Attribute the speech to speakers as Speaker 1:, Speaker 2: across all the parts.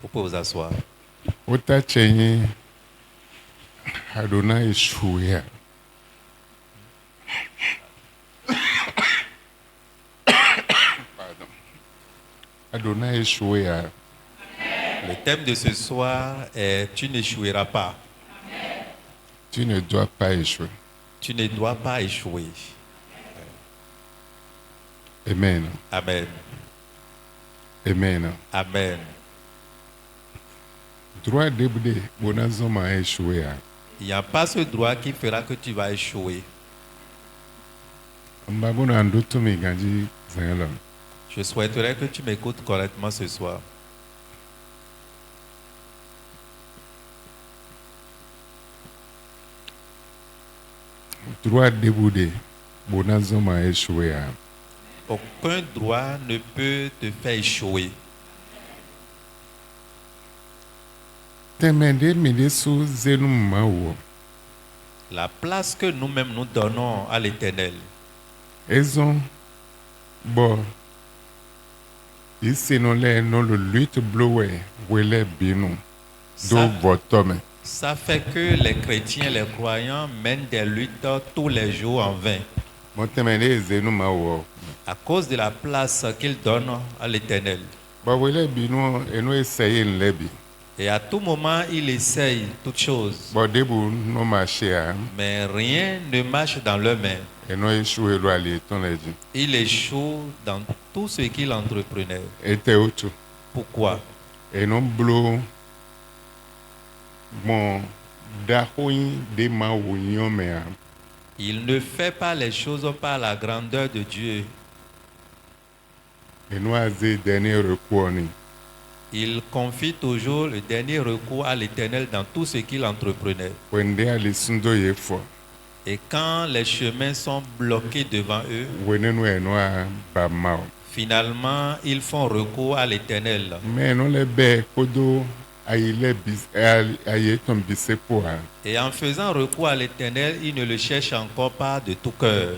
Speaker 1: Vous pouvez vous asseoir.
Speaker 2: Adonai Yeshua. Pardon. Adonai Yeshua.
Speaker 1: Le thème de ce soir est « Tu n'échoueras pas ».
Speaker 2: Tu ne dois pas échouer.
Speaker 1: Tu ne dois pas échouer.
Speaker 2: Amen.
Speaker 1: Amen.
Speaker 2: Amen.
Speaker 1: Amen.
Speaker 2: Droit débouté, bonazoma échoué.
Speaker 1: Il n'y a pas ce droit qui fera que tu vas échouer. Je souhaiterais que tu m'écoutes correctement ce soir.
Speaker 2: Droit débouté, bonazoma échoué.
Speaker 1: Aucun droit ne peut te faire échouer. La place que nous-mêmes nous donnons à l'Éternel.
Speaker 2: Bon, ici nous le lutte bleué,
Speaker 1: Ça fait que les chrétiens, les croyants mènent des luttes tous les jours en vain. À cause de la place qu'ils donnent à l'Éternel. Et à tout moment, il essaye toutes choses. Mais rien ne marche dans leurs mains. Il échoue dans tout ce qu'il entreprenait. Pourquoi? Il ne fait pas les choses par la grandeur de Dieu. Il confie toujours le dernier recours à l'Éternel dans tout ce qu'il entreprenait. Et quand les chemins sont bloqués devant eux, finalement, ils font recours à l'Éternel. Et en faisant recours à l'Éternel, ils ne le cherchent encore pas de tout cœur.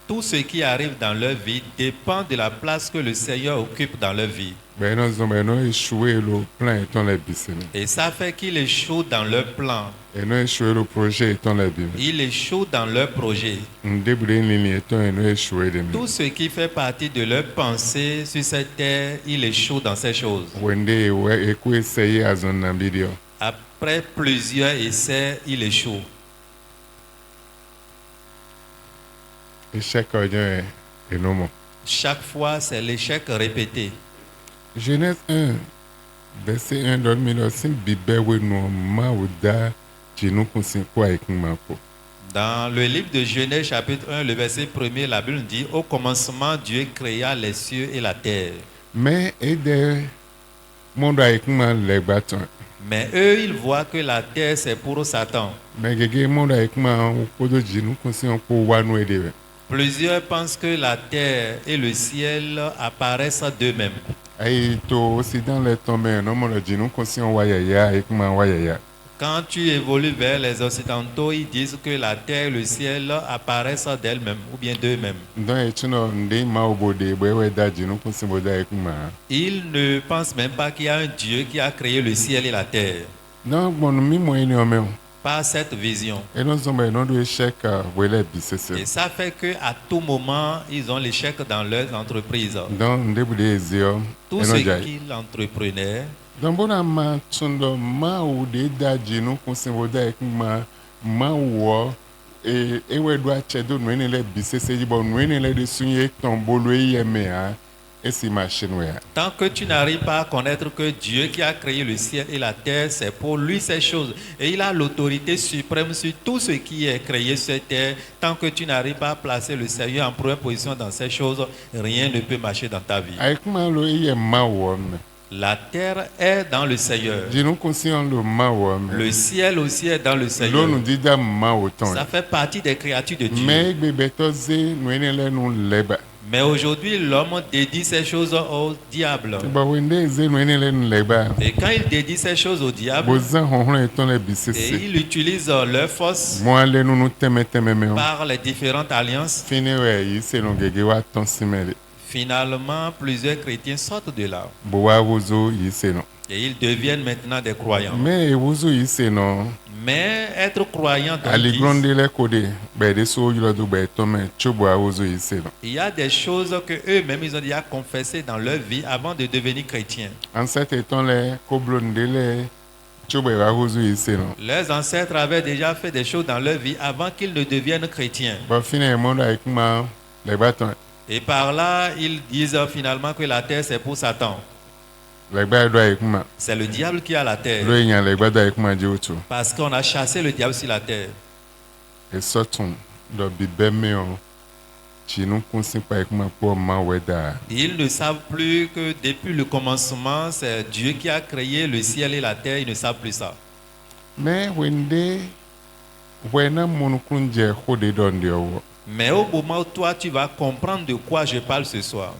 Speaker 1: Tout ce qui arrive dans leur vie dépend de la place que le Seigneur occupe dans leur vie. Et ça fait qu'il échoue dans leur plan. Il échoue dans leur projet. Tout ce qui fait partie de leur pensée sur cette terre, il échoue dans ces choses. Après plusieurs essais, il échoue. Chaque fois, c'est l'échec répété.
Speaker 2: Genèse 1, verset 1,
Speaker 1: dans le livre de Genèse chapitre 1, le verset 1er, la Bible dit « Au commencement, Dieu créa les cieux et la terre. » Mais eux, ils voient que la terre, c'est pour Satan. Plusieurs pensent que la terre et le ciel apparaissent d'eux-mêmes. Quand tu évolues vers les occidentaux, ils disent que la terre et le ciel apparaissent d'elles-mêmes ou bien d'eux-mêmes. Ils ne pensent même pas qu'il y a un Dieu qui a créé le ciel et la terre. Par cette vision. Et ça fait qu'à tout moment, ils ont l'échec dans leurs entreprises. Tout ce qu'ils entreprenaient, tant que tu n'arrives pas à connaître que Dieu qui a créé le ciel et la terre, c'est pour lui ces choses. Et il a l'autorité suprême sur tout ce qui est créé sur cette terre. Tant que tu n'arrives pas à placer le Seigneur en première position dans ces choses, rien ne peut marcher dans ta vie. La terre est dans le Seigneur. Le ciel aussi est dans le Seigneur. Ça fait partie des créatures de Dieu. Mais aujourd'hui, l'homme dédie ces choses au diable.
Speaker 2: Bo wende ze no ene le nlegba.
Speaker 1: Et quand il dédie ces choses au diable,
Speaker 2: Bo zan honhon eton le
Speaker 1: et
Speaker 2: bisese.
Speaker 1: il utilise leur force
Speaker 2: Mo ale no no teme me o.
Speaker 1: par les différentes alliances,
Speaker 2: Fini we yi se no gege wa ton simele.
Speaker 1: finalement, plusieurs chrétiens sortent de là.
Speaker 2: Bo wa wozo yi se no.
Speaker 1: Et ils deviennent maintenant des croyants.
Speaker 2: Me wozo yi se no.
Speaker 1: Mais être croyant dans
Speaker 2: Ali
Speaker 1: l'Église,
Speaker 2: gronde le kode. Be de so yulo do be to me chobo a wozo yi se no.
Speaker 1: il y a des choses que eux-mêmes ils ont déjà confessées dans leur vie avant de devenir chrétiens.
Speaker 2: Ancêtre eton le koblonde le chobo wa wozo yi se no.
Speaker 1: Leurs ancêtres avaient déjà fait des choses dans leur vie avant qu'ils ne deviennent chrétiens.
Speaker 2: Bo fini e mondo avec ma le baton.
Speaker 1: Et par là, ils disent finalement que la terre c'est pour Satan.
Speaker 2: Le ba do avec ma.
Speaker 1: C'est le diable qui a la terre.
Speaker 2: Lo yin le ba do avec ma je otu.
Speaker 1: Parce qu'on a chassé le diable sur la terre.
Speaker 2: E sotun do bi be me o. Chi nou konsin pa avec ma po ma weda.
Speaker 1: Ils ne savent plus que depuis le commencement, c'est Dieu qui a créé le ciel et la terre. Ils ne savent plus ça.
Speaker 2: Mais wende wena mon kunje khode don de o.
Speaker 1: Mais au moment où toi, tu vas comprendre de quoi je parle ce soir.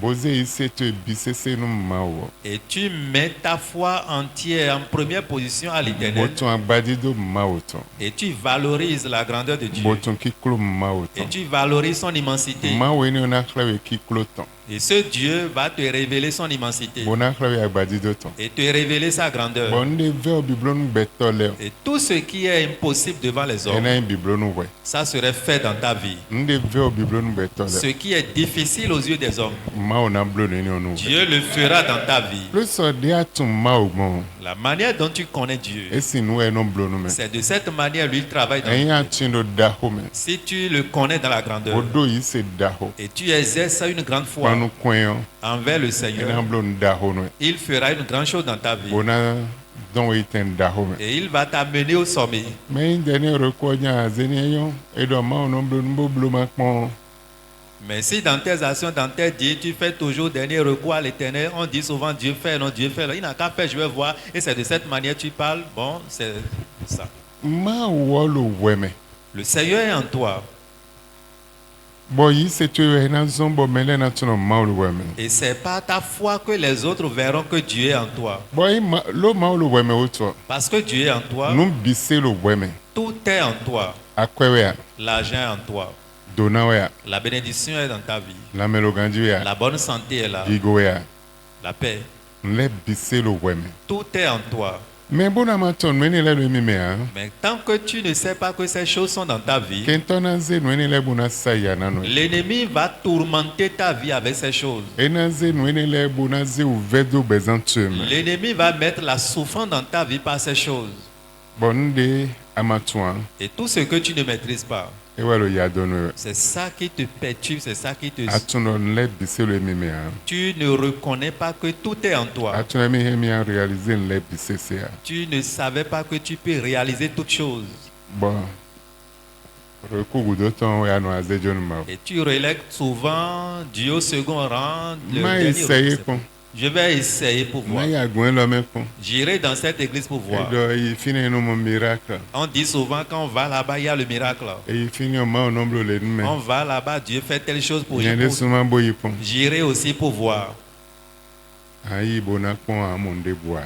Speaker 2: Boze ise te bisese no ma o.
Speaker 1: Et tu mets ta foi entière en première position à l'Éternel.
Speaker 2: Boton agbadi do ma oton.
Speaker 1: Et tu valorises la grandeur de Dieu.
Speaker 2: Boton kiklo ma
Speaker 1: Et
Speaker 2: oton.
Speaker 1: tu valorises son immensité.
Speaker 2: Ma weni ona klawe kiklo ton.
Speaker 1: Et ce Dieu va te révéler son immensité.
Speaker 2: Bona klawe agbadi do ton.
Speaker 1: Et te révéler sa grandeur.
Speaker 2: Bonde ve o biblon betole.
Speaker 1: Et tout ce qui est impossible devant les hommes,
Speaker 2: Ena biblon we.
Speaker 1: ça serait fait dans ta vie.
Speaker 2: Nde ve o biblon betole.
Speaker 1: Ce qui est difficile aux yeux des hommes,
Speaker 2: Ma ona blone ni onu.
Speaker 1: Dieu le fera dans ta vie.
Speaker 2: Plus so de atum ma ogbon.
Speaker 1: La manière dont tu connais Dieu,
Speaker 2: Esi nou e non blonu me.
Speaker 1: c'est de cette manière lui travaille dans
Speaker 2: Eyin
Speaker 1: ta vie.
Speaker 2: atindo daho me.
Speaker 1: Si tu le connais dans la grandeur
Speaker 2: Odo yi se daho.
Speaker 1: et tu exerces une grande foi
Speaker 2: Panu kwen
Speaker 1: envers le
Speaker 2: ena
Speaker 1: Seigneur,
Speaker 2: blonu daho no.
Speaker 1: il fera une grande chose dans ta vie.
Speaker 2: Bona don iten daho me.
Speaker 1: Et il va t'amener au sommet.
Speaker 2: Mais dernier recours nya zeni yon e do ma onon blonu bo bloma pon.
Speaker 1: Mais si dans tes actions, dans tes dits, tu fais toujours dernier recours à l'Éternel, on dit souvent Dieu fait, non, Dieu fait. Il n'a qu'à faire, je vais voir. Et c'est de cette manière que tu parles. Bon, c'est ça.
Speaker 2: Ma wolo weme.
Speaker 1: Le Seigneur est en toi.
Speaker 2: Bo yi se tu ena zombo mele na tuno ma wolo weme.
Speaker 1: Et c'est par ta foi que les autres verront que Dieu est en toi.
Speaker 2: Bo yi lo ma wolo weme oto.
Speaker 1: Parce que Dieu est en toi,
Speaker 2: Nou bise lo weme.
Speaker 1: tout est en toi.
Speaker 2: Akwewe ya.
Speaker 1: L'argent est en toi.
Speaker 2: Donawe ya.
Speaker 1: La bénédiction est dans ta vie.
Speaker 2: La meloganji ya.
Speaker 1: La bonne santé est là.
Speaker 2: Gigo ya.
Speaker 1: La paix.
Speaker 2: Nle bise lo weme.
Speaker 1: Tout est en toi.
Speaker 2: Mais bon amaton mene le lo mime ya.
Speaker 1: Mais tant que tu ne sais pas que ces choses sont dans ta vie,
Speaker 2: Kentona ze mene le bona saya nano.
Speaker 1: l'ennemi va tourmenter ta vie avec ces choses.
Speaker 2: Ena ze mene le bona ze uvedo bezantume.
Speaker 1: L'ennemi va mettre la souffrance dans ta vie par ces choses.
Speaker 2: Bonde amatouan.
Speaker 1: Et tout ce que tu ne maîtrises pas,
Speaker 2: Ewa lo ya dono.
Speaker 1: c'est ça qui te perturbe, c'est ça qui te...
Speaker 2: Atuno nle bise lo mime ya.
Speaker 1: Tu ne reconnais pas que tout est en toi.
Speaker 2: Atuno mi hemi ya realize nle bise se ya.
Speaker 1: Tu ne savais pas que tu peux réaliser toutes choses.
Speaker 2: Bon. Recours de temps ya no azejon ma.
Speaker 1: Et tu relègues souvent Dieu au second rang. Le
Speaker 2: Ma
Speaker 1: dernier
Speaker 2: essaye
Speaker 1: rang.
Speaker 2: kon.
Speaker 1: Je vais essayer pour
Speaker 2: Ma
Speaker 1: voir.
Speaker 2: ya gwen lo me kon.
Speaker 1: J'irai dans cette église pour voir.
Speaker 2: E do yi fini no mon miracle.
Speaker 1: On dit souvent quand on va là-bas, il y a le miracle.
Speaker 2: E yi fini o ma o nombro le nme.
Speaker 1: On va là-bas, Dieu fait telle chose pour
Speaker 2: Yende souman bo yi pon.
Speaker 1: J'irai aussi pour voir.
Speaker 2: Ayi bona kon amonde boa.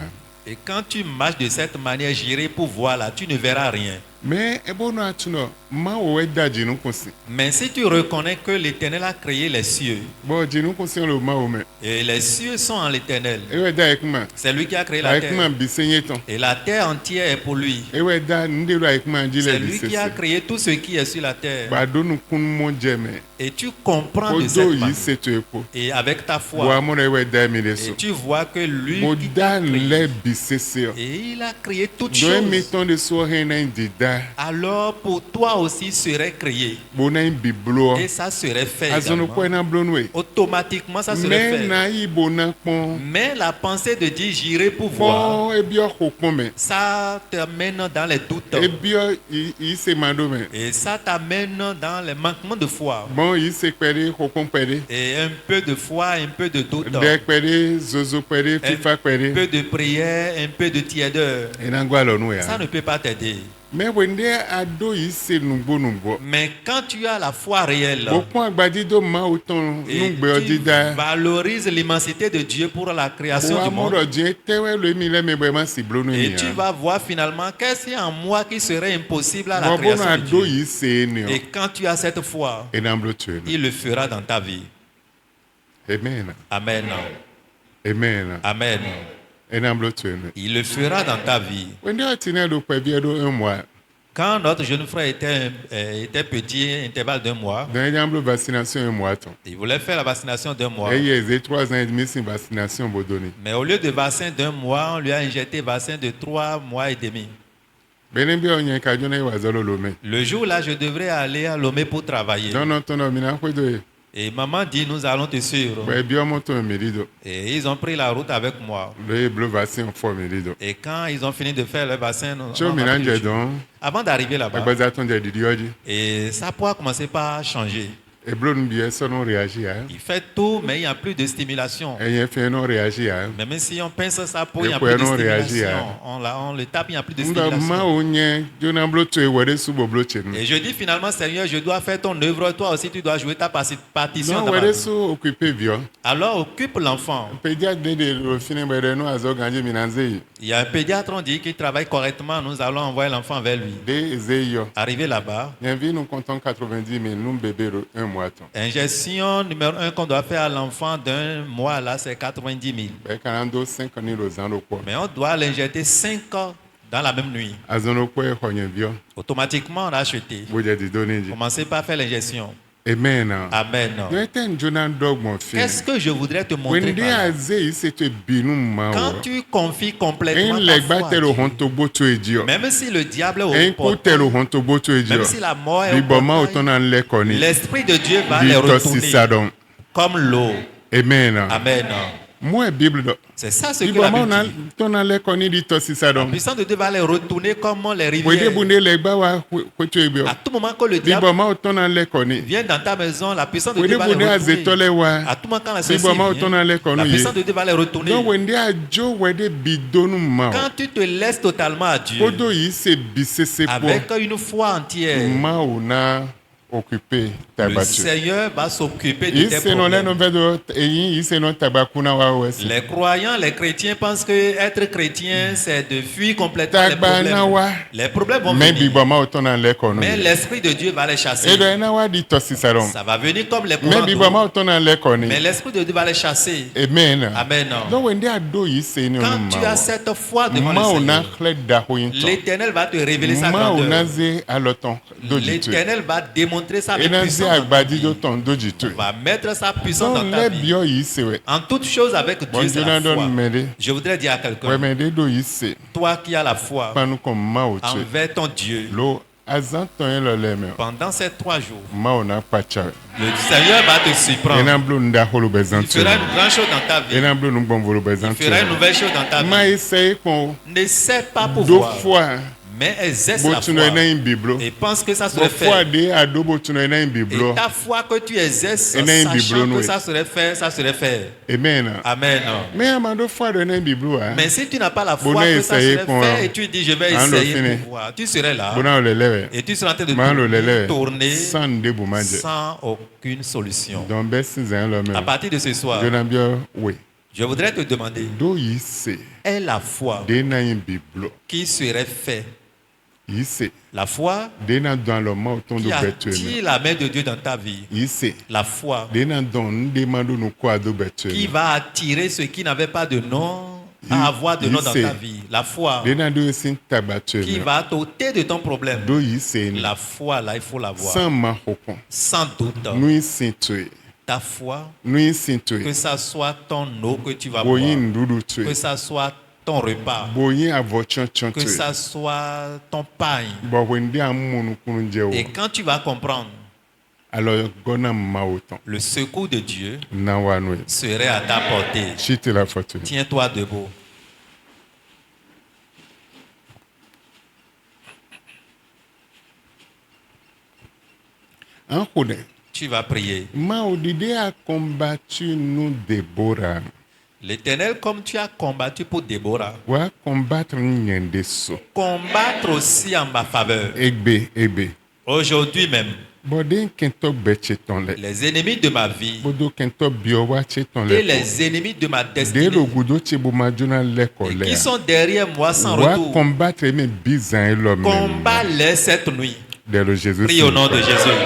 Speaker 1: Et quand tu marches de cette manière, j'irai pour voir là, tu ne verras rien.
Speaker 2: Mais e bono atuno ma o weda jinu konsi.
Speaker 1: Mais si tu reconnais que l'Éternel a créé les cieux,
Speaker 2: Bo jinu konsi lo ma o me.
Speaker 1: et les cieux sont en l'Éternel,
Speaker 2: E weda ekuma.
Speaker 1: c'est lui qui a créé la
Speaker 2: Ekuma
Speaker 1: terre.
Speaker 2: bisenye ton.
Speaker 1: Et la terre entière est pour lui.
Speaker 2: E weda nde lo ekuma
Speaker 1: C'est
Speaker 2: jile
Speaker 1: lui qui a
Speaker 2: bise.
Speaker 1: créé tout ce qui est sur la terre.
Speaker 2: Ba donu kun mo jeme.
Speaker 1: Et tu comprends de
Speaker 2: Odo
Speaker 1: cette
Speaker 2: yi
Speaker 1: manière.
Speaker 2: se to epo.
Speaker 1: Et avec ta
Speaker 2: Bo
Speaker 1: foi,
Speaker 2: amone weda mi
Speaker 1: et
Speaker 2: leso.
Speaker 1: tu vois que lui
Speaker 2: Bo
Speaker 1: qui t'a
Speaker 2: dan
Speaker 1: créé,
Speaker 2: le bise se.
Speaker 1: et il a créé toutes
Speaker 2: Do e mi
Speaker 1: choses.
Speaker 2: ton de so hen na ndida.
Speaker 1: Alors pour toi aussi serait créé.
Speaker 2: Bo na biblo.
Speaker 1: Et ça serait fait
Speaker 2: Azono ko
Speaker 1: également.
Speaker 2: na blonwe.
Speaker 1: Automatiquement, ça serait
Speaker 2: Mais
Speaker 1: fait.
Speaker 2: na yi bo na pon.
Speaker 1: Mais la pensée de dire j'irai pour voir,
Speaker 2: Bon e bi o ko me.
Speaker 1: ça t'amène dans les doutes.
Speaker 2: E bi o yi se mando me.
Speaker 1: Et ça t'amène dans les manquements de foi.
Speaker 2: Bon yi se pere ko kon pere.
Speaker 1: Et un peu de foi, un peu de doute.
Speaker 2: De pere zozo pere
Speaker 1: Un
Speaker 2: fifa pere.
Speaker 1: peu de prière, un peu de tiédeur.
Speaker 2: E na gwa lo nou
Speaker 1: Ça
Speaker 2: ya.
Speaker 1: ne peut pas t'aider.
Speaker 2: mais wende ado yi se nugbo
Speaker 1: Mais quand tu as la foi réelle,
Speaker 2: bokun agbadido ma oton
Speaker 1: et
Speaker 2: nugbe
Speaker 1: tu
Speaker 2: odida
Speaker 1: valorises l'immensité de Dieu pour la création
Speaker 2: wa
Speaker 1: du monde,
Speaker 2: modo je tewe lo mi le me be ma si blono
Speaker 1: et
Speaker 2: ni
Speaker 1: tu vas voir finalement qu'est-ce qu'il y a en moi qui serait impossible à la
Speaker 2: bobo
Speaker 1: création
Speaker 2: na
Speaker 1: de
Speaker 2: ado
Speaker 1: Dieu.
Speaker 2: yi se ni
Speaker 1: Et quand tu as cette foi,
Speaker 2: e na mblo tu
Speaker 1: il le fera dans ta vie.
Speaker 2: amen
Speaker 1: Amen.
Speaker 2: amen
Speaker 1: Amen.
Speaker 2: e na mblo tu
Speaker 1: Il le fera dans ta vie.
Speaker 2: wende atine do pe bi do un mois
Speaker 1: Quand notre jeune frère était petit, intervalle d'un mois,
Speaker 2: dans na mblo vaccination un mois ton
Speaker 1: il voulait faire la vaccination d'un mois.
Speaker 2: et il 3 ans et demi sin vaccination bodoni
Speaker 1: Mais au lieu de vaccin d'un mois, on lui a injecté vaccin de 3 mois et demi.
Speaker 2: benen bi onye ka jona wa zalo lome
Speaker 1: Le jour-là, je devrais aller à Lomé pour travailler.
Speaker 2: don non ton mi na kwedo
Speaker 1: Et maman dit, nous allons te suivre.
Speaker 2: e bi omo ton merido
Speaker 1: Et ils ont pris la route avec moi.
Speaker 2: le bleu vaccin for merido
Speaker 1: Et quand ils ont fini de faire le vaccin,
Speaker 2: cho mi na je don
Speaker 1: avant d'arriver là-bas,
Speaker 2: agbaza ton je didi oji
Speaker 1: et sa peau a commencé par changer.
Speaker 2: e blo nu bi so non réagir hein
Speaker 1: Il fait tout, mais il n'y a plus de stimulation.
Speaker 2: e yen fait non réagir hein
Speaker 1: Même si on pince sa peau, il
Speaker 2: Et
Speaker 1: n'y a
Speaker 2: pour
Speaker 1: plus de
Speaker 2: non réagir,
Speaker 1: stimulation. On le tape, il n'y a plus de
Speaker 2: nda ma
Speaker 1: stimulation.
Speaker 2: onye jona blo tu e wede subo blo chen
Speaker 1: Et je dis finalement, Seigneur, je dois faire ton œuvre. Toi aussi, tu dois jouer ta partition
Speaker 2: non
Speaker 1: dans ma
Speaker 2: wede
Speaker 1: vie.
Speaker 2: su occuper bio
Speaker 1: Alors, occupe l'enfant.
Speaker 2: pédiatre de le fini bede no azo ganje minanze
Speaker 1: Il y a un pédiatre, on dit, qui travaille correctement. Nous allons envoyer l'enfant vers lui.
Speaker 2: de zeyo
Speaker 1: Arrivé là-bas,
Speaker 2: yen vi nous comptons 90 000 nous bébé un mois ton
Speaker 1: injection numéro 1 qu'on doit faire à l'enfant d'un mois, là, c'est 90 000.
Speaker 2: be 5 ans los ans quoi
Speaker 1: Mais on doit l'injecter 5 ans dans la même nuit.
Speaker 2: azono quoi honye bio
Speaker 1: Automatiquement, on a acheté.
Speaker 2: boje di doniji
Speaker 1: Commencez par faire l'injection.
Speaker 2: amen
Speaker 1: Amen.
Speaker 2: no eten jona dog mon fils
Speaker 1: Qu'est-ce que je voudrais te montrer
Speaker 2: wende
Speaker 1: par là?
Speaker 2: aze c'est binu ma
Speaker 1: Quand tu confies complètement
Speaker 2: en
Speaker 1: ta
Speaker 2: leg
Speaker 1: foi à
Speaker 2: ba telo
Speaker 1: Dieu,
Speaker 2: honto boto edio
Speaker 1: même si le diable est
Speaker 2: en
Speaker 1: au
Speaker 2: ko
Speaker 1: portail,
Speaker 2: telo honto boto edio
Speaker 1: même si la mort est
Speaker 2: bi
Speaker 1: au
Speaker 2: boma
Speaker 1: portail,
Speaker 2: otona le koni
Speaker 1: l'Esprit de Dieu va les
Speaker 2: bi to
Speaker 1: retourner
Speaker 2: sisadon
Speaker 1: comme l'eau.
Speaker 2: amen
Speaker 1: Amen.
Speaker 2: moi bible do
Speaker 1: C'est ça ce
Speaker 2: bi
Speaker 1: que la
Speaker 2: boma
Speaker 1: Bible
Speaker 2: ona
Speaker 1: dit.
Speaker 2: tona le koni di to
Speaker 1: La
Speaker 2: sisadon
Speaker 1: puissance de Dieu va les retourner comme les
Speaker 2: wede
Speaker 1: rivières.
Speaker 2: bunde leg ba wa kwetu ebio
Speaker 1: À tout moment que le
Speaker 2: bi
Speaker 1: diable
Speaker 2: boma otona le koni
Speaker 1: vient dans ta maison, la puissance de
Speaker 2: wede
Speaker 1: Dieu va les
Speaker 2: bunde
Speaker 1: retourner.
Speaker 2: azetole wa
Speaker 1: À tout moment quand la
Speaker 2: bi
Speaker 1: ceci
Speaker 2: boma
Speaker 1: vient,
Speaker 2: otona le
Speaker 1: la
Speaker 2: koni
Speaker 1: puissance de Dieu va les retourner.
Speaker 2: donc wende ajo wede bidonu ma
Speaker 1: Quand tu te laisses totalement à Dieu,
Speaker 2: kodo yi se bisese po
Speaker 1: avec une foi entière,
Speaker 2: ma ona occuper ta
Speaker 1: le
Speaker 2: battu
Speaker 1: Seigneur va s'occuper de tes
Speaker 2: ise no le no
Speaker 1: problèmes.
Speaker 2: vedo eyin ise no tabakuna wa wesi
Speaker 1: Les croyants, les chrétiens pensent que être chrétien, c'est de fuir complètement les
Speaker 2: Tagbana wa.
Speaker 1: problèmes. Les problèmes vont
Speaker 2: mais
Speaker 1: venir,
Speaker 2: bi boma otona le kono
Speaker 1: mais l'Esprit de Dieu va les chasser.
Speaker 2: edo ena wa di to sisaron
Speaker 1: Ça va venir comme les
Speaker 2: mais
Speaker 1: courants
Speaker 2: bi
Speaker 1: d'eau,
Speaker 2: boma otona le koni
Speaker 1: mais l'Esprit de Dieu va les chasser.
Speaker 2: amen
Speaker 1: Amen.
Speaker 2: donc wende ado yi se ni
Speaker 1: Quand tu as
Speaker 2: ma
Speaker 1: cette foi devant
Speaker 2: ma
Speaker 1: le
Speaker 2: ona
Speaker 1: Seigneur,
Speaker 2: khle da hoyin to
Speaker 1: l'Éternel va te révéler sa
Speaker 2: ma ona
Speaker 1: grandeur.
Speaker 2: ze aloton dojitu
Speaker 1: L'Éternel va démontrer sa
Speaker 2: ena ze
Speaker 1: puissance dans ta
Speaker 2: agbadi do
Speaker 1: vie.
Speaker 2: ton dojitu
Speaker 1: Va mettre sa puissance
Speaker 2: donc
Speaker 1: dans ta
Speaker 2: le
Speaker 1: vie.
Speaker 2: bio yi se we
Speaker 1: En toute chose avec
Speaker 2: bon
Speaker 1: Dieu, c'est
Speaker 2: jona
Speaker 1: la
Speaker 2: don
Speaker 1: foi.
Speaker 2: mede
Speaker 1: Je voudrais dire à
Speaker 2: we
Speaker 1: quelqu'un,
Speaker 2: mede do yi se
Speaker 1: toi qui as la foi
Speaker 2: panu ko ma otu
Speaker 1: envers ton Dieu,
Speaker 2: lo azanton yen lo le me
Speaker 1: pendant ces 3 jours,
Speaker 2: ma ona pacha
Speaker 1: le Seigneur va te surprendre.
Speaker 2: ena blo nda holo
Speaker 1: Il
Speaker 2: bezantu
Speaker 1: fera une grande chose dans ta vie.
Speaker 2: ena blo nu gbonvolo
Speaker 1: Il
Speaker 2: bezantu
Speaker 1: fera une nouvelle chose dans ta
Speaker 2: ma
Speaker 1: vie.
Speaker 2: essaye kon
Speaker 1: Ne sais pas
Speaker 2: do
Speaker 1: pouvoir,
Speaker 2: fois
Speaker 1: mais exerce la
Speaker 2: botuno
Speaker 1: foi
Speaker 2: ena in biblo
Speaker 1: et pense que ça
Speaker 2: bo
Speaker 1: serait
Speaker 2: fois
Speaker 1: fait.
Speaker 2: de ado botuno ena in biblo
Speaker 1: Et ta foi que tu exerces,
Speaker 2: Et n'a un biblo,
Speaker 1: sachant que
Speaker 2: nous.
Speaker 1: ça serait fait, ça serait fait.
Speaker 2: amen
Speaker 1: Amen.
Speaker 2: mais amando fois de ena in biblo ha
Speaker 1: Mais si tu n'as pas la foi
Speaker 2: Bonnet
Speaker 1: que ça
Speaker 2: essayer
Speaker 1: serait
Speaker 2: pour-
Speaker 1: fait et tu dis je vais
Speaker 2: Hein, le
Speaker 1: essayer
Speaker 2: fini.
Speaker 1: pour voir, tu serais là
Speaker 2: bona le lewe
Speaker 1: et tu seras en train de
Speaker 2: ma lo lele
Speaker 1: tourner
Speaker 2: san de bumaje
Speaker 1: sans aucune solution.
Speaker 2: donc be sinzan lo me
Speaker 1: À partir de ce soir,
Speaker 2: jona bio we
Speaker 1: je voudrais te demander,
Speaker 2: do yi se
Speaker 1: est la foi
Speaker 2: de na in biblo
Speaker 1: qui serait fait,
Speaker 2: yi se
Speaker 1: la foi
Speaker 2: de na dans le ma oton do
Speaker 1: qui
Speaker 2: betu
Speaker 1: attire la main de Dieu dans ta vie,
Speaker 2: yi se
Speaker 1: la foi
Speaker 2: de na don nde mando no kwa do betu
Speaker 1: qui va attirer ceux qui n'avaient pas de nom à avoir de nom dans ta vie, la foi
Speaker 2: de na do sin tabatu
Speaker 1: qui va t'ôter de ton problème.
Speaker 2: do yi se ni
Speaker 1: La foi là, il faut l'avoir.
Speaker 2: sans ma hokon
Speaker 1: Sans doute,
Speaker 2: nu sin tue
Speaker 1: ta foi,
Speaker 2: nu sin
Speaker 1: que
Speaker 2: tue
Speaker 1: ça soit ton eau que tu vas boire,
Speaker 2: boyin ndudu tue
Speaker 1: que ça soit ton repas,
Speaker 2: boyin avochon chon
Speaker 1: que
Speaker 2: tue
Speaker 1: ça soit ton pain.
Speaker 2: bo wende amunu kunu je wo
Speaker 1: Et quand tu vas comprendre,
Speaker 2: alors gona ma oton
Speaker 1: le secours de Dieu
Speaker 2: na wa no
Speaker 1: serait à ta portée.
Speaker 2: chite la photo
Speaker 1: Tiens-toi debout.
Speaker 2: an kone
Speaker 1: Tu vas prier.
Speaker 2: ma odide a combattu nous Déborah
Speaker 1: L'Éternel, comme tu as combattu pour Déborah,
Speaker 2: wa combattre nyende so
Speaker 1: combattre aussi en ma faveur.
Speaker 2: egbe
Speaker 1: Aujourd'hui même,
Speaker 2: bode kento beche ton le
Speaker 1: les ennemis de ma vie
Speaker 2: bodo kento biowa che ton
Speaker 1: et
Speaker 2: le
Speaker 1: les ennemis de ma
Speaker 2: de
Speaker 1: destinée
Speaker 2: lo gudo che bo majuna le
Speaker 1: et
Speaker 2: kole
Speaker 1: qui sont derrière moi sans
Speaker 2: wa
Speaker 1: retour,
Speaker 2: combattre me bizan lo men
Speaker 1: combat-les cette nuit.
Speaker 2: de lo Jésus
Speaker 1: Prie au nom de Jésus.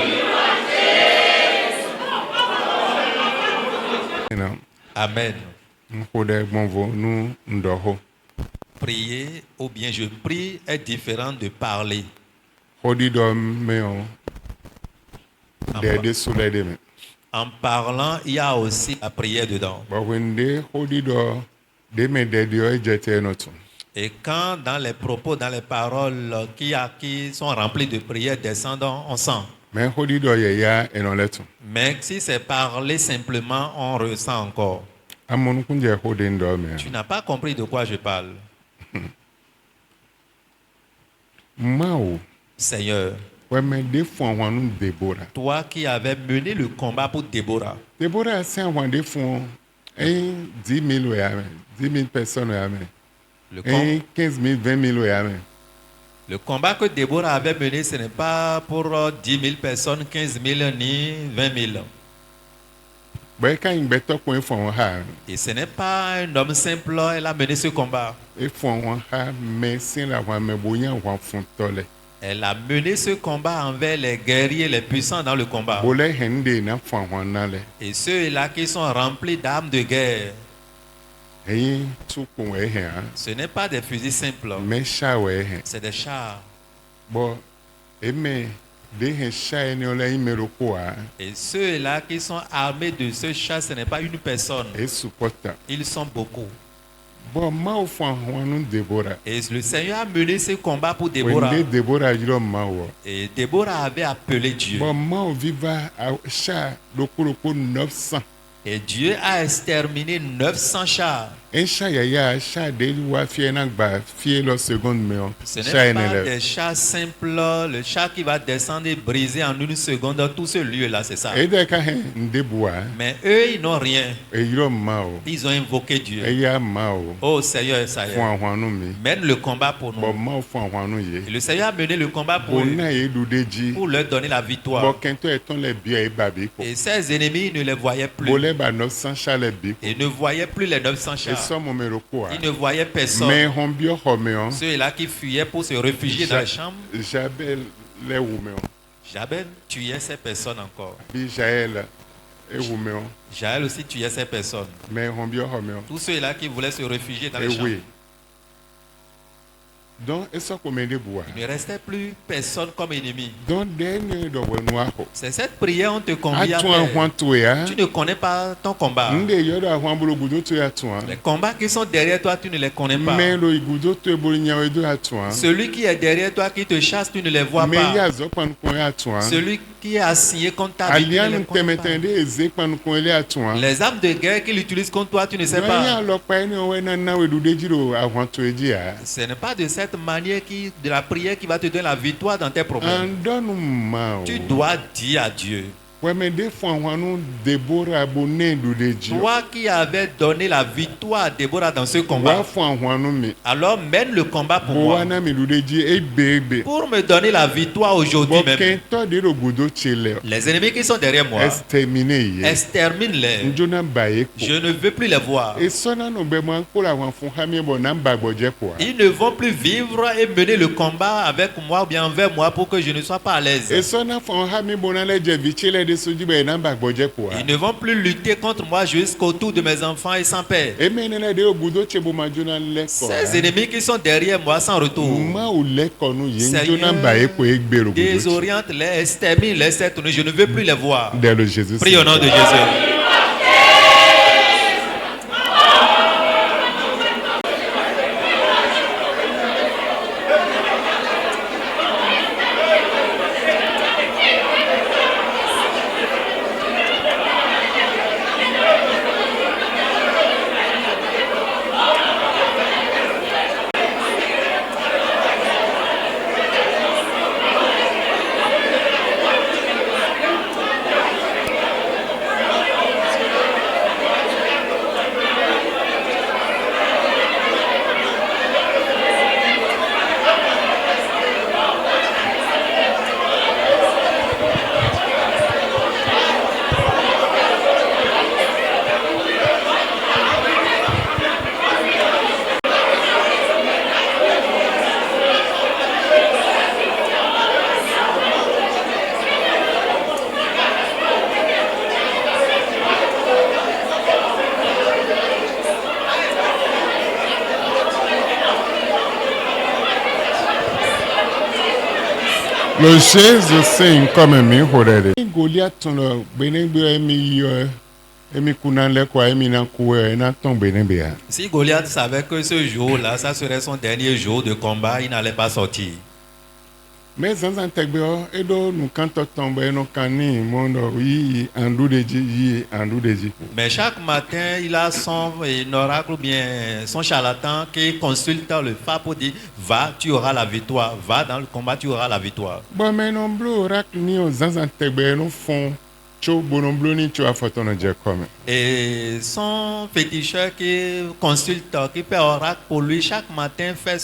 Speaker 2: non
Speaker 1: Amen.
Speaker 2: nkode gbonvo nu ndoho
Speaker 1: Prier ou bien je prie est différent de parler.
Speaker 2: hodi do me on de sule de me
Speaker 1: En parlant, il y a aussi la prière dedans.
Speaker 2: ba wende hodi do de me de dio ejete no tu
Speaker 1: Et quand dans les propos, dans les paroles qui sont remplies de prières descendant, on sent.
Speaker 2: me hodi do ye ya eno le tu
Speaker 1: Mais si c'est parler simplement, on ressent encore.
Speaker 2: amon kunje hodi ndo me
Speaker 1: Tu n'as pas compris de quoi je parle.
Speaker 2: mao
Speaker 1: Seigneur,
Speaker 2: ouais me de fon wanu Deborah
Speaker 1: toi qui avais mené le combat pour Déborah,
Speaker 2: Deborah c'est un de fond 10 000 ouais, 10 000 personnes ouais,
Speaker 1: le, com-
Speaker 2: 15 000, 20 000 ouais.
Speaker 1: le combat que Déborah avait mené, ce n'est pas pour 10 000 personnes, 15 000 ni 20 000.
Speaker 2: Ben quand il beto ko fond ha,
Speaker 1: Et ce n'est pas un homme simple, elle a mené ce combat.
Speaker 2: e fond ha mais c'est la wa me boyan wa fond tole.
Speaker 1: Elle a mené ce combat envers les guerriers les puissants dans le combat.
Speaker 2: Bole hende na fond wa na le.
Speaker 1: Et ceux-là qui sont remplis d'armes de guerre,
Speaker 2: Tu ko we he ha,
Speaker 1: ce n'est pas des fusils simples,
Speaker 2: mais sha we he.
Speaker 1: c'est des chars.
Speaker 2: Bo e me de he sha ni ola imero ko a,
Speaker 1: Et ceux-là qui sont armés de ce char, ce n'est pas une personne,
Speaker 2: e supporta.
Speaker 1: ils sont beaucoup.
Speaker 2: Bo ma o fond wanu Deborah.
Speaker 1: Et le Seigneur a mené ce combat pour Déborah.
Speaker 2: Wende Deborah yiro ma wo.
Speaker 1: Et Déborah avait appelé Dieu.
Speaker 2: Bon, moi, viva à chat, le 900.
Speaker 1: Et Dieu a exterminé 900 chars.
Speaker 2: Un chat, yaya, chat, de l'oua, fier, n'agba, fier, le second, mais
Speaker 1: Ce n'est pas des chars simples, le char qui va descendre et briser en une seconde tout ce lieu-là, c'est ça.
Speaker 2: et de quand un débois,
Speaker 1: Mais eux, ils n'ont rien.
Speaker 2: et il mao,
Speaker 1: Ils ont invoqué Dieu.
Speaker 2: et ya mao,
Speaker 1: Oh Seigneur, ça y est.
Speaker 2: font un mi.
Speaker 1: Mène le combat pour
Speaker 2: Bon,
Speaker 1: nous.
Speaker 2: mao, font un
Speaker 1: Et
Speaker 2: ye.
Speaker 1: le Seigneur a mené le combat pour
Speaker 2: Bon,
Speaker 1: eux,
Speaker 2: na ye doudeji.
Speaker 1: pour leur donner la
Speaker 2: Bon,
Speaker 1: victoire.
Speaker 2: quand tu es les biens et babi,
Speaker 1: Et ses ennemis ils ne les voyaient plus.
Speaker 2: bolé, ba 900 chats, les bi.
Speaker 1: Ils ne voyaient plus les 900
Speaker 2: Et
Speaker 1: chars.
Speaker 2: ça, mon mero quoi.
Speaker 1: Ils ne voyaient personne.
Speaker 2: Mais on bio, homéon,
Speaker 1: Ceux-là qui fuyaient pour se réfugier dans les chambres,
Speaker 2: j'appelle les ouméon.
Speaker 1: Jabel tuait ces personnes encore.
Speaker 2: Bi Jaël, et ouméon.
Speaker 1: Jaël aussi tuait ces personnes.
Speaker 2: Mais on bio, homéon.
Speaker 1: Tous ceux-là qui voulaient se réfugier dans
Speaker 2: Et
Speaker 1: les chambres.
Speaker 2: oui. Donc, et ça, comme des bois.
Speaker 1: Il ne restait plus personne comme ennemi.
Speaker 2: Donc, dernier de noir.
Speaker 1: C'est cette prière on te convie
Speaker 2: À
Speaker 1: à
Speaker 2: toi,
Speaker 1: faire.
Speaker 2: Juan Touya.
Speaker 1: Tu ne connais pas ton combat.
Speaker 2: Nde yodo a Juan Bolo Gudo tu à toi.
Speaker 1: Les combats qui sont derrière toi, tu ne les connais pas.
Speaker 2: Mais le Gudo tu Boligna Edo à toi.
Speaker 1: Celui qui est derrière toi, qui te chasse, tu ne les vois
Speaker 2: Mais il y
Speaker 1: pas.
Speaker 2: a Zopan Coin à toi.
Speaker 1: Celui qui est assigné contre ta vie, tu ne
Speaker 2: Alian
Speaker 1: les
Speaker 2: te
Speaker 1: connais pas.
Speaker 2: metende Ezepan Coin à toi.
Speaker 1: Les armes de guerre qu'il utilise contre toi, tu ne sais
Speaker 2: Il y a
Speaker 1: pas.
Speaker 2: l'opération où on a eu du déjiro à Juan Touya.
Speaker 1: Ce n'est pas de cette manière de la prière qui va te donner la victoire dans tes problèmes.
Speaker 2: Andonu mao.
Speaker 1: Tu dois dire à Dieu.
Speaker 2: Ouais, mais des fois, on Deborah abonné du déjiro.
Speaker 1: Toi qui avais donné la victoire à Déborah dans ce combat,
Speaker 2: Wa fois on mi.
Speaker 1: alors mène le combat pour moi.
Speaker 2: Boana mi du déji e bébé.
Speaker 1: Pour me donner la victoire aujourd'hui
Speaker 2: Bon,
Speaker 1: même.
Speaker 2: quand de le Gudo chele.
Speaker 1: Les ennemis qui sont derrière moi,
Speaker 2: Exterminé.
Speaker 1: extermine-les.
Speaker 2: Njona baye.
Speaker 1: Je ne veux plus les voir.
Speaker 2: Et sona no be mo ko la wan fun ha mi bo na bagbo je po.
Speaker 1: Ils ne vont plus vivre et mener le combat avec moi ou bien envers moi pour que je ne sois pas à
Speaker 2: Et
Speaker 1: l'aise.
Speaker 2: sona fun ha mi bo na le je vichele de soji be na bagbo je po.
Speaker 1: Ils ne vont plus lutter contre moi jusqu'autour de mes enfants et sans paix.
Speaker 2: E me ne de obudo che bo ma jona le ko.
Speaker 1: Ces ennemis qui sont derrière moi sans retour,
Speaker 2: Ma ou le ko nu yin
Speaker 1: Seigneur,
Speaker 2: jona baye ko e gbero gudo.
Speaker 1: désoriente-les, extermine-les cette nuit. Je ne veux plus les voir.
Speaker 2: De le Jésus.
Speaker 1: Prie au nom de Jésus.
Speaker 2: Le Jésus c'est comme mi horere. Goliath ton le benegbe mi yo emi kunanle kwa emi na kuwe na ton benebe.
Speaker 1: Si Goliath savait que ce jour-là, ça serait son dernier jour de combat, il n'allait pas sortir.
Speaker 2: Mais zanzan tegbe edo nu kanto tombe no kani mondo yi andu deji.
Speaker 1: Mais chaque matin, il a son oracle ou bien son charlatan qui consulte le phare pour dire va, tu auras la victoire. Va dans le combat, tu auras la victoire.
Speaker 2: Bon mais non bleu oracle ni o zanzan tegbe no fond cho bonon bleu ni cho afotono je comme.
Speaker 1: Et son féticheur qui consulte, qui fait oracle pour lui chaque matin, fait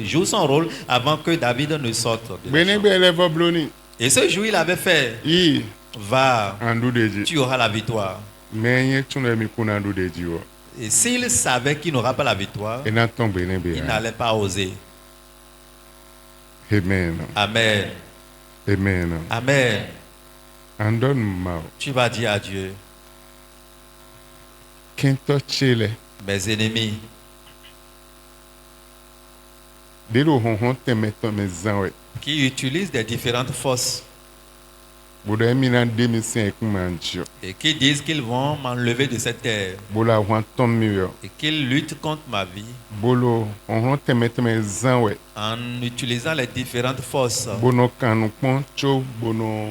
Speaker 1: joue son rôle avant que David ne sorte.
Speaker 2: Benebe eleva bleu ni.
Speaker 1: Et ce jour, il avait fait
Speaker 2: Yi
Speaker 1: va,
Speaker 2: andu deji.
Speaker 1: tu auras la victoire.
Speaker 2: Mais ye tune mi kuna andu deji wo.
Speaker 1: Et s'il savait qu'il n'aura pas la victoire,
Speaker 2: E na ton benebe.
Speaker 1: il n'allait pas oser.
Speaker 2: Amen.
Speaker 1: Amen.
Speaker 2: Amen.
Speaker 1: Amen.
Speaker 2: Andon mao.
Speaker 1: Tu vas dire à Dieu,
Speaker 2: Kento chele.
Speaker 1: mes ennemis,
Speaker 2: Delo hon temeto me zanwe.
Speaker 1: qui utilisent des différentes forces
Speaker 2: Bodo emi na 2005 manjo.
Speaker 1: et qui disent qu'ils vont m'enlever de cette terre
Speaker 2: Bola wan ton mi yo.
Speaker 1: et qu'ils luttent contre ma vie
Speaker 2: Bolo hon temeto me zanwe.
Speaker 1: en utilisant les différentes forces.
Speaker 2: Bono kanu pon cho bono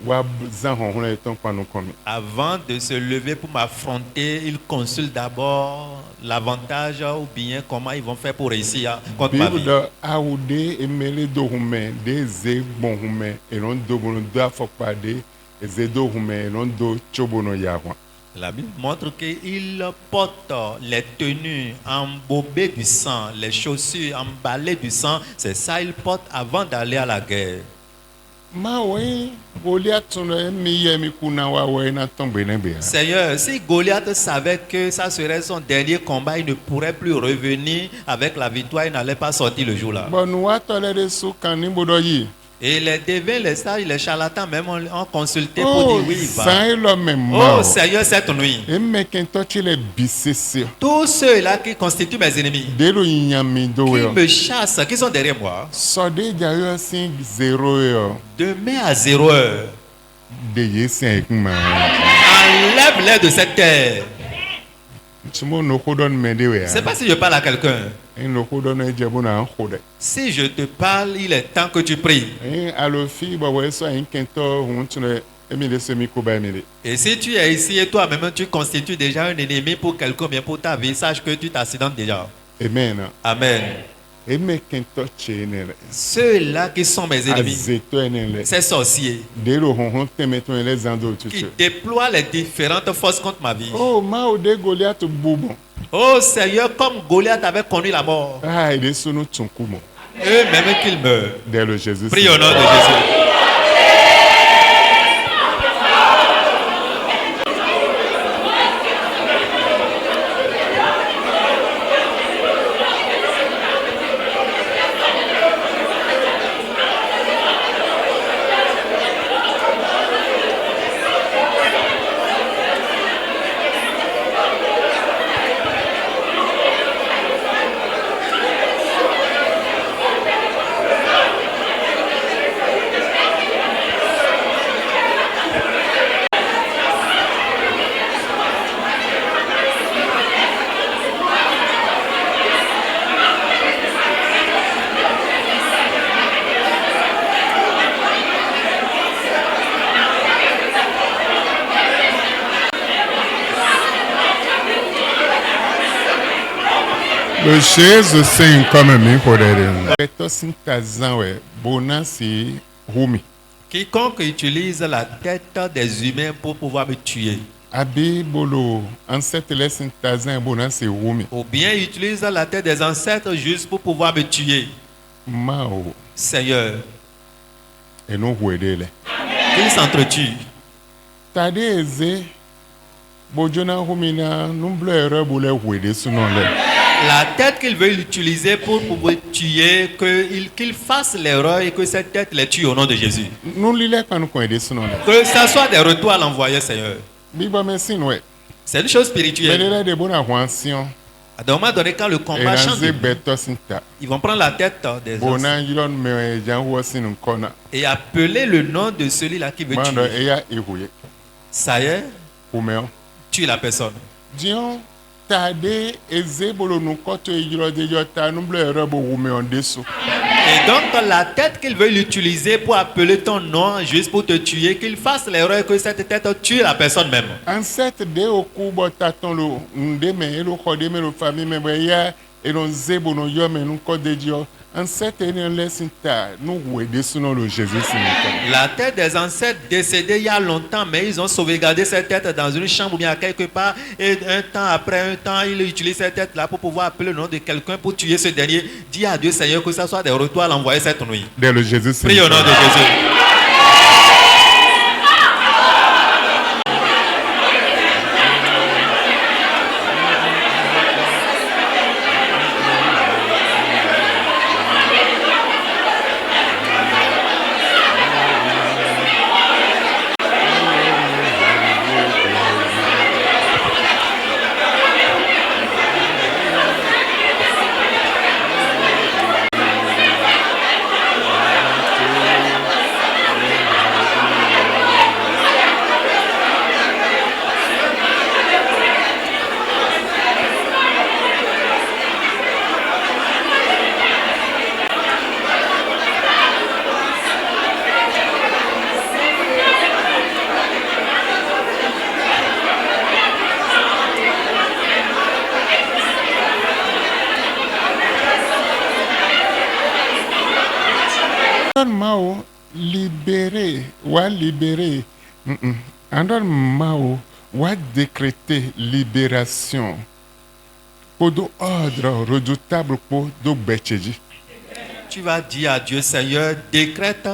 Speaker 2: wa zan hon eton panu komi.
Speaker 1: Avant de se lever pour m'affronter, ils consultent d'abord l'avantage ou bien comment ils vont faire pour réussir contre ma vie.
Speaker 2: Bible awude emele do hume de ze bon hume elon do bono do afokpa de ze do hume elon do cho bono yawa.
Speaker 1: La Bible montre qu'ils portent les tenues embobées du sang, les chaussures emballées du sang. C'est ça qu'ils portent avant d'aller à la guerre.
Speaker 2: Mawe Goliath ton mi yemi kuna wa we na ton benebe.
Speaker 1: Seigneur, si Goliath savait que ça serait son dernier combat, il ne pourrait plus revenir avec la victoire, il n'allait pas sortir le jour-là.
Speaker 2: Bon wa tole de su kan ni bodo yi.
Speaker 1: Et les devins, les sages, les charlatans même ont consulté pour dire oui, il va.
Speaker 2: San lo même
Speaker 1: Oh Seigneur, cette nuit,
Speaker 2: e me kento chile bisese.
Speaker 1: tous ceux-là qui constituent mes ennemis,
Speaker 2: Delo yinyami do
Speaker 1: qui
Speaker 2: yo.
Speaker 1: me chassent, qui sont derrière moi,
Speaker 2: So de jayo sin 0 yo.
Speaker 1: demain à 0 heure,
Speaker 2: De yesen ekuma.
Speaker 1: enlève-les de cette terre.
Speaker 2: Tumo no kodon mede we.
Speaker 1: Je ne sais pas si je parle à quelqu'un.
Speaker 2: En no kodon e jebo na khode.
Speaker 1: Si je te parle, il est temps que tu pries.
Speaker 2: Alofi ba we so en kento huntune emile semi ko ba emile.
Speaker 1: Et si tu es ici et toi-même tu constitues déjà un ennemi pour quelqu'un, bien pour ta vie, sache que tu t'accidentes déjà.
Speaker 2: Amen.
Speaker 1: Amen.
Speaker 2: E me kento chenele.
Speaker 1: Ceux-là qui sont mes ennemis,
Speaker 2: Azeto enele.
Speaker 1: ces sorciers
Speaker 2: Delo hon temeto en les ando
Speaker 1: qui
Speaker 2: tutu.
Speaker 1: déploient les différentes forces contre ma vie.
Speaker 2: Oh, ma o de Goliath boubon.
Speaker 1: Oh Seigneur, comme Goliath avait connu la mort,
Speaker 2: Ah, il est sous nous tsunkumo.
Speaker 1: eux-mêmes qu'ils meurent.
Speaker 2: Dès le Jésus.
Speaker 1: Prie au nom de Jésus.
Speaker 2: Le Jésus c'est comme mi podere. Beto sintazan we bonasi humi.
Speaker 1: Quiconque utilise la tête des humains pour pouvoir me tuer,
Speaker 2: Abi bolo ancêtre les sintazan bonasi humi.
Speaker 1: ou bien utilise la tête des ancêtres juste pour pouvoir me tuer,
Speaker 2: Mao
Speaker 1: Seigneur,
Speaker 2: e no huedele.
Speaker 1: qu'ils s'entretuent.
Speaker 2: Tade eze bojona humi na numble ere bole huede sunole.
Speaker 1: La tête qu'il veut utiliser pour pouvoir tuer, qu'il fasse l'erreur et que cette tête les tue au nom de Jésus.
Speaker 2: Nous lile kanu ko ede sunole.
Speaker 1: Que ça soit des retours à l'envoyer, Seigneur.
Speaker 2: Biba mesin we.
Speaker 1: C'est une chose spirituelle.
Speaker 2: Medele de bona hwansion.
Speaker 1: À un moment donné, quand le combat change,
Speaker 2: Eranze beto sinta.
Speaker 1: ils vont prendre la tête des anciens
Speaker 2: Bona yilon me jan wosin kona.
Speaker 1: et appeler le nom de celui-là qui veut
Speaker 2: Mando
Speaker 1: tuer.
Speaker 2: eya ehuye.
Speaker 1: Ça y est,
Speaker 2: Umeo.
Speaker 1: tue la personne.
Speaker 2: Dion tade ezebolo nukoto yilo de yota numble rebo umeo deso.
Speaker 1: Et donc, la tête qu'il veut l'utiliser pour appeler ton nom, juste pour te tuer, qu'il fasse l'erreur que cette tête tue la personne même.
Speaker 2: Ancêtre de okubo taton lo ndeme elo kodeme lo famille me ya elo zebo no yo me nu kode dio. Ancêtre ene lesinta nu wede suno lo Jésus sinita.
Speaker 1: La tête des ancêtres décédés il y a longtemps, mais ils ont sauvegardé cette tête dans une chambre ou bien quelque part. Et un temps après un temps, ils utilisent cette tête-là pour pouvoir appeler le nom de quelqu'un pour tuer ce dernier. Dis à Dieu, Seigneur, que ça soit des retours à l'envoyer cette nuit.
Speaker 2: De lo Jésus
Speaker 1: Prie au nom de Jésus.
Speaker 2: Mao libéré, wa libéré. Andon Mao wa décréter libération. Pour do ordre redoutable pour do becheji.
Speaker 1: Tu vas dire à Dieu, Seigneur, décrète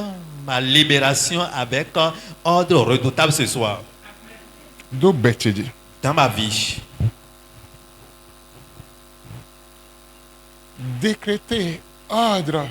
Speaker 1: ma libération avec un ordre redoutable ce soir
Speaker 2: Do becheji.
Speaker 1: dans ma vie.
Speaker 2: Décréter ordre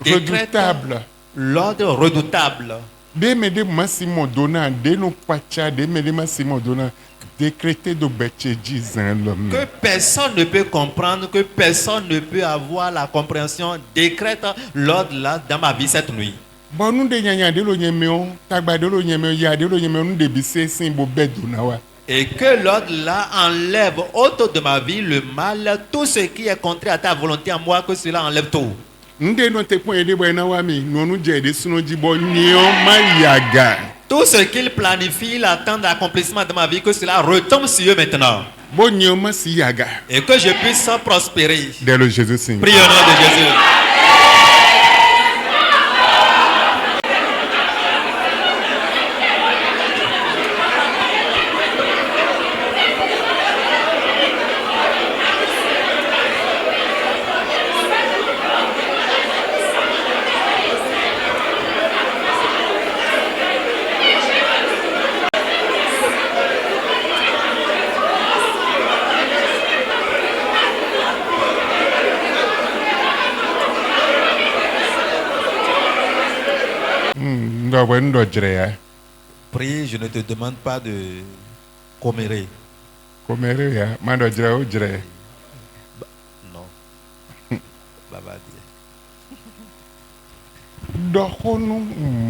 Speaker 1: Décrète
Speaker 2: redoutable.
Speaker 1: l'ordre redoutable.
Speaker 2: Demede Massimo Dona, de no pacha, demede Massimo Dona, décréter do becheji zan l'homme.
Speaker 1: Que personne ne peut comprendre, que personne ne peut avoir la compréhension. Décrète l'ordre là dans ma vie cette nuit.
Speaker 2: Bon, nous de nyanya de lo nyemeo, tagba de lo nyemeo, ya de lo nyemeo, nous de bise sin bo beduna wa.
Speaker 1: Et que l'ordre là enlève autour de ma vie le mal, tout ce qui est contraire à ta volonté en moi, que cela enlève tout.
Speaker 2: Nde no te point de boyna wa mi, no nu je de suno jibo nyo mayaga.
Speaker 1: Tout ce qu'il planifie, il attend l'accomplissement de ma vie, que cela retombe sur eux maintenant.
Speaker 2: Bo nyo masi yaga.
Speaker 1: Et que je puisse prospérer.
Speaker 2: De lo Jésus sing.
Speaker 1: Prie au nom de Jésus.
Speaker 2: Ndo bo ndo jre ya.
Speaker 1: Prie, je ne te demande pas de commérer.
Speaker 2: Komere ya, ma ndo jre o jre.
Speaker 1: Non. Baba dit.
Speaker 2: Do honu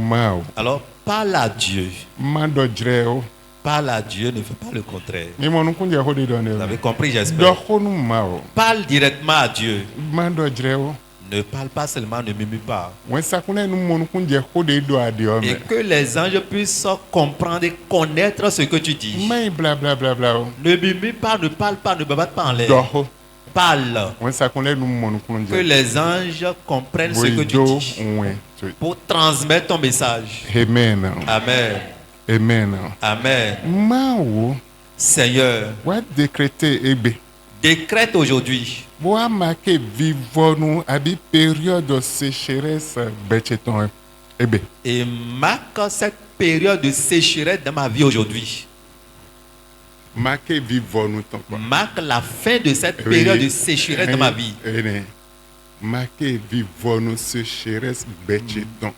Speaker 2: mao.
Speaker 1: Alors, parle à Dieu.
Speaker 2: Ma ndo jre o.
Speaker 1: Parle à Dieu, ne fais pas le contraire.
Speaker 2: Mi mo nu kunje ho de
Speaker 1: Vous
Speaker 2: donne.
Speaker 1: avez compris,
Speaker 2: Do
Speaker 1: j'espère.
Speaker 2: honu mao.
Speaker 1: Parle directement à Dieu.
Speaker 2: Ma ndo jre o.
Speaker 1: Ne parle pas seulement, ne murmure pas.
Speaker 2: Wen sakune nu mo nu kunje ho de do ade o
Speaker 1: Et
Speaker 2: me.
Speaker 1: que les anges puissent comprendre et connaître ce que tu dis.
Speaker 2: Mai bla bla bla bla o.
Speaker 1: Ne murmure pas, ne parle pas, ne babatte pas en l'air.
Speaker 2: Do ho.
Speaker 1: Parle.
Speaker 2: Wen sakune nu mo nu
Speaker 1: Que
Speaker 2: kunje.
Speaker 1: les anges comprennent ce que tu
Speaker 2: Do
Speaker 1: dis.
Speaker 2: wen.
Speaker 1: Pour transmettre ton message.
Speaker 2: Amen.
Speaker 1: Amen.
Speaker 2: Amen.
Speaker 1: Amen.
Speaker 2: Mao
Speaker 1: Seigneur,
Speaker 2: wa décréter ebe.
Speaker 1: décrète aujourd'hui
Speaker 2: Bo a marqué vivons-nous à des périodes de sécheresse becheton ebe.
Speaker 1: et marque cette période de sécheresse dans ma vie aujourd'hui.
Speaker 2: Marqué vivons-nous ton quoi.
Speaker 1: Marque la fin de cette période de sécheresse dans ma vie.
Speaker 2: Marqué vivons-nous sécheresse becheton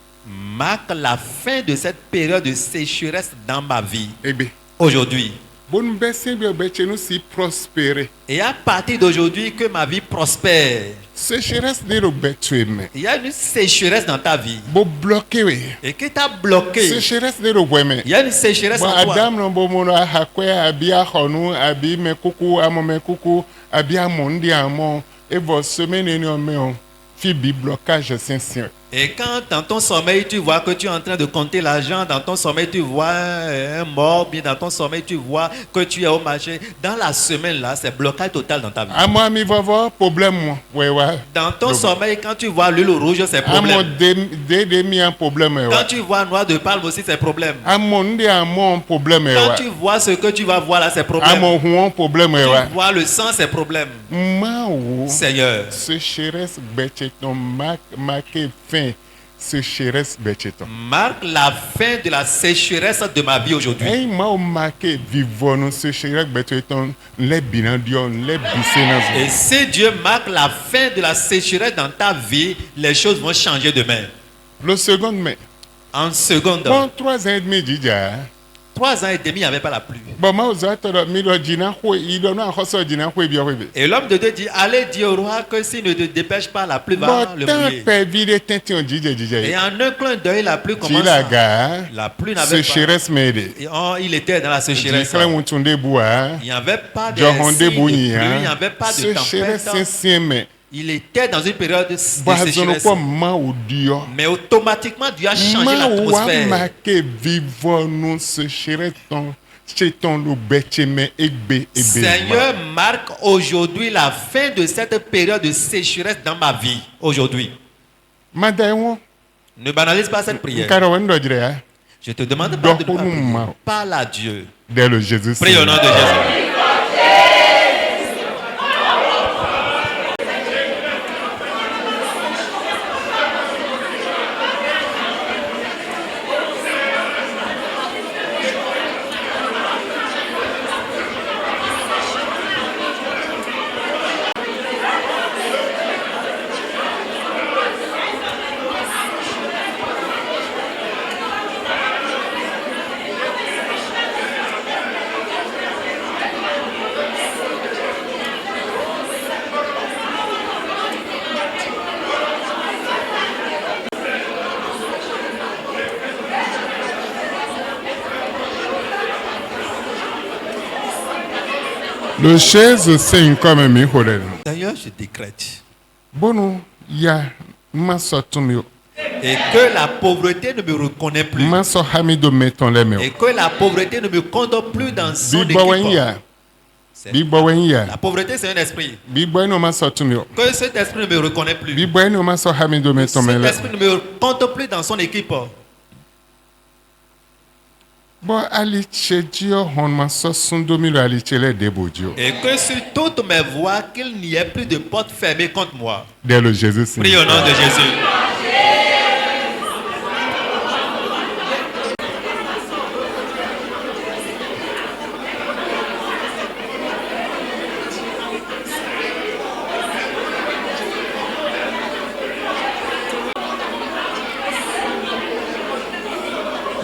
Speaker 1: Marque la fin de cette période de sécheresse dans ma vie.
Speaker 2: ebe.
Speaker 1: Aujourd'hui,
Speaker 2: Bon bese bi obeche nous si prospérer.
Speaker 1: Et à partir d'aujourd'hui, que ma vie prospère.
Speaker 2: Sécheresse de l'obetweme.
Speaker 1: Il y a une sécheresse dans ta vie.
Speaker 2: Bo bloqué we.
Speaker 1: Et qui t'a bloqué.
Speaker 2: Sécheresse de l'obweme.
Speaker 1: Il y a une sécheresse
Speaker 2: Bon
Speaker 1: en toi.
Speaker 2: Adam no bo mono hakwe abi ahonu abi mekuku amomekuku abi amondi amon et vos semaines ni on fi bi blocage sincère.
Speaker 1: Et quand dans ton sommeil, tu vois que tu es en train de compter l'argent, dans ton sommeil, tu vois un mort, bien dans ton sommeil, tu vois que tu es au marché. Dans la semaine, là, c'est blocage total dans ta vie.
Speaker 2: À moi, mi va voir problème, moi. Ouais, ouais.
Speaker 1: Dans ton sommeil, quand tu vois l'huile rouge, c'est
Speaker 2: À moi,
Speaker 1: problème.
Speaker 2: demi un problème, ouais.
Speaker 1: Quand tu vois noir de palme aussi, c'est problème.
Speaker 2: À mon ndi à mon problème, ouais.
Speaker 1: Quand tu vois ce que tu vas voir là, c'est
Speaker 2: À
Speaker 1: problème.
Speaker 2: mon huon problème, ouais.
Speaker 1: Tu vois le sang, c'est problème.
Speaker 2: Mao,
Speaker 1: Seigneur,
Speaker 2: sécheresse becheton marqué fin. Sécheresse becheton.
Speaker 1: marque la fin de la sécheresse de ma vie aujourd'hui.
Speaker 2: Hey, mao marqué vivant nous sécheresse becheton les binandion les bisenas.
Speaker 1: Et si Dieu marque la fin de la sécheresse dans ta vie, les choses vont changer demain.
Speaker 2: Le second mai.
Speaker 1: En seconde,
Speaker 2: Bon 3 ans et demi déjà.
Speaker 1: 3 ans et demi, il n'y avait pas la pluie.
Speaker 2: Bon moi aux autres mi do dina ko il donne en reço dina ko bi obe.
Speaker 1: Et l'homme de Dieu dit, allez dire au roi que s'il ne te dépêche pas, la pluie va
Speaker 2: Bon
Speaker 1: le
Speaker 2: tant
Speaker 1: mouiller.
Speaker 2: pe vide tintin dije
Speaker 1: Et
Speaker 2: dije.
Speaker 1: en un clin d'œil, la pluie commence.
Speaker 2: Tilaga.
Speaker 1: La pluie n'avait pas.
Speaker 2: Sécheresse mede.
Speaker 1: Et il était dans la sécheresse.
Speaker 2: Jikla mutunde bois.
Speaker 1: Il n'y avait pas de
Speaker 2: Johonde
Speaker 1: signe de pluie,
Speaker 2: bouni
Speaker 1: il n'y avait pas de
Speaker 2: sécheresse
Speaker 1: tempête.
Speaker 2: sincère.
Speaker 1: Il était dans une période de
Speaker 2: Bazono
Speaker 1: sécheresse.
Speaker 2: kwa ma odio.
Speaker 1: Mais automatiquement, Dieu a changé
Speaker 2: Ma wa
Speaker 1: l'atmosphère.
Speaker 2: marqué vivant nous sécheresse ton cheton le betcheme egbe ebe.
Speaker 1: Seigneur, marque aujourd'hui la fin de cette période de sécheresse dans ma vie. Aujourd'hui.
Speaker 2: Madayon.
Speaker 1: Ne banalise pas cette prière.
Speaker 2: Nkaro wendo dire.
Speaker 1: Je te demande pas de
Speaker 2: Donc,
Speaker 1: pas prier.
Speaker 2: nous,
Speaker 1: Parle à Dieu.
Speaker 2: Dès le Jésus.
Speaker 1: Prie au nom de Jésus.
Speaker 2: Le chaise c'est comme mi hodel.
Speaker 1: Seigneur, je décrète.
Speaker 2: Bono ya ma sotumio.
Speaker 1: Et que la pauvreté ne me reconnaît plus.
Speaker 2: Ma so hamido meton le
Speaker 1: Et
Speaker 2: me.
Speaker 1: que la pauvreté ne me compte plus dans son
Speaker 2: Bi bawen
Speaker 1: équipe.
Speaker 2: ya.
Speaker 1: C'est-
Speaker 2: Bi bawen ya.
Speaker 1: La pauvreté, c'est un esprit.
Speaker 2: Bi bawen no ma sotumio.
Speaker 1: Que cet esprit ne me reconnaît plus.
Speaker 2: Bi bawen no ma so hamido meton
Speaker 1: Cet
Speaker 2: me.
Speaker 1: esprit ne me compte plus dans son équipe.
Speaker 2: Bon ali chedio hon ma so sundomilo ali chele debodio.
Speaker 1: Et que sur toutes mes voies, qu'il n'y ait plus de porte fermée contre moi.
Speaker 2: Dès le Jésus.
Speaker 1: Prie au nom de Jésus.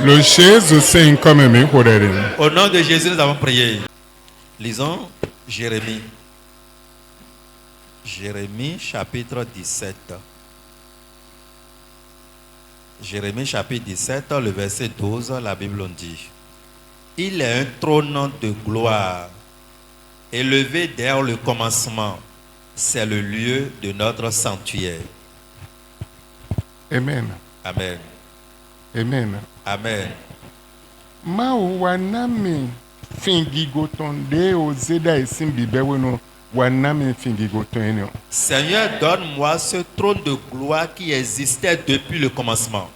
Speaker 2: Le chaise c'est comme mi hodel.
Speaker 1: Au nom de Jésus, nous avons prié. Lisons Jérémie. Jérémie chapitre 17. Jérémie chapitre 17, le verset 12, la Bible dit: Il est un trône de gloire, élevé dès le commencement. C'est le lieu de notre sanctuaire.
Speaker 2: Amen.
Speaker 1: Amen.
Speaker 2: Amen.
Speaker 1: Amen.
Speaker 2: Ma wanami fingi goton de o zeda isim bibewe no wanami fingi goton enyo.
Speaker 1: Seigneur, donne-moi ce trône de gloire qui existait depuis le commencement,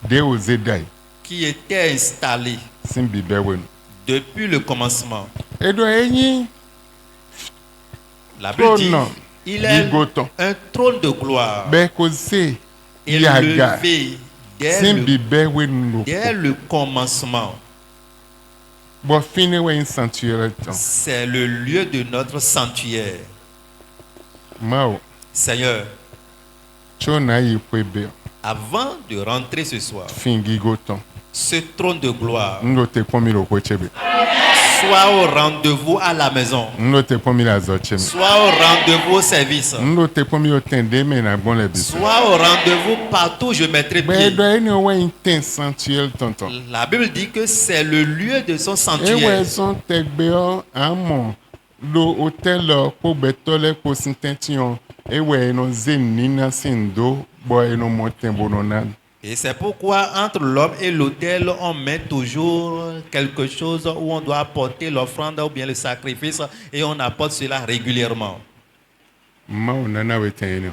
Speaker 2: De o zeda
Speaker 1: qui était installé
Speaker 2: isim bibewe no.
Speaker 1: depuis le commencement.
Speaker 2: Edo enyi
Speaker 1: La Bible dit,
Speaker 2: trône
Speaker 1: il est
Speaker 2: bigoton.
Speaker 1: un trône de gloire
Speaker 2: Be ko se yaga
Speaker 1: élevé
Speaker 2: sim bibewe no.
Speaker 1: dès le commencement.
Speaker 2: Bo fine we in sanctuaire ton.
Speaker 1: C'est le lieu de notre sanctuaire.
Speaker 2: Mao
Speaker 1: Seigneur,
Speaker 2: chona yi kwebe
Speaker 1: avant de rentrer ce soir,
Speaker 2: fingi goton.
Speaker 1: ce trône de gloire.
Speaker 2: ndo te kpɔmi le woƒe tsebe
Speaker 1: Sois au rendez-vous à la maison.
Speaker 2: ndo te kpɔmi le azɔ tseme
Speaker 1: Sois au rendez-vous au service.
Speaker 2: ndo te kpɔmi le tɛn de me na gbɔn le biso
Speaker 1: Sois au rendez-vous partout où je mettrai
Speaker 2: bɛ
Speaker 1: pied.
Speaker 2: dɔ ye ne wɔ yin tɛn sanctuel tɔntɔn
Speaker 1: La Bible dit que c'est le lieu de son
Speaker 2: ewɔ
Speaker 1: sanctuaire.
Speaker 2: zɔn tɛgbe yɔ amɔ lo hôtel kpo gbɛtɔ lɛ kpo si tɛnti yɔ ewɔ yenɔ ze nina si ndo bɔ yenɔ mɔ tɛn bonɔ na
Speaker 1: Et c'est pourquoi entre l'homme et l'autel, on met toujours quelque chose où on doit apporter l'offrande ou bien le sacrifice et on apporte cela régulièrement.
Speaker 2: mawo nana wɔ tɛn yenɔ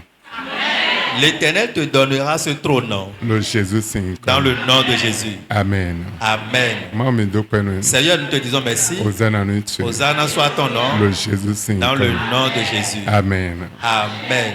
Speaker 1: L'Éternel te donnera ce trône
Speaker 2: lo Jésus sin
Speaker 1: dans le nom de Jésus.
Speaker 2: amen
Speaker 3: Amen.
Speaker 2: mawo mi do pɛ no
Speaker 1: Seigneur, nous te disons merci.
Speaker 2: ozana no tue
Speaker 1: Hosanna soit ton nom
Speaker 2: lo Jésus sin
Speaker 1: dans le nom de Jésus.
Speaker 2: amen
Speaker 1: Amen.